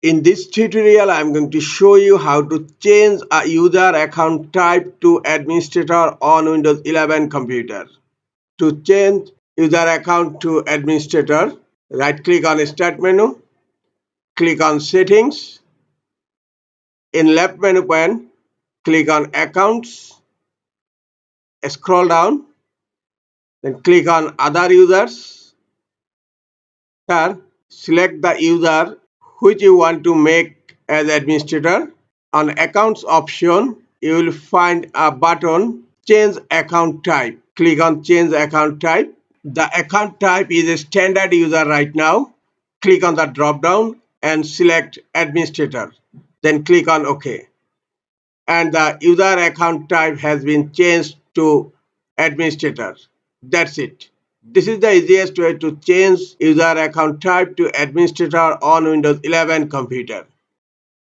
In this tutorial, I am going to show you how to change a user account type to administrator on Windows 11 computer. To change user account to administrator, right click on Start menu, click on Settings. In left menu pane, click on Accounts, scroll down, then click on Other Users. Here, select the user which you want to make as administrator. On Accounts option, you will find a button Change Account Type. Click on Change Account Type. The account type is a standard user right now. Click on the drop down and select Administrator. Then click on OK. And the user account type has been changed to Administrator. That's it. This is the easiest way to change user account type to Administrator on Windows 11 computer.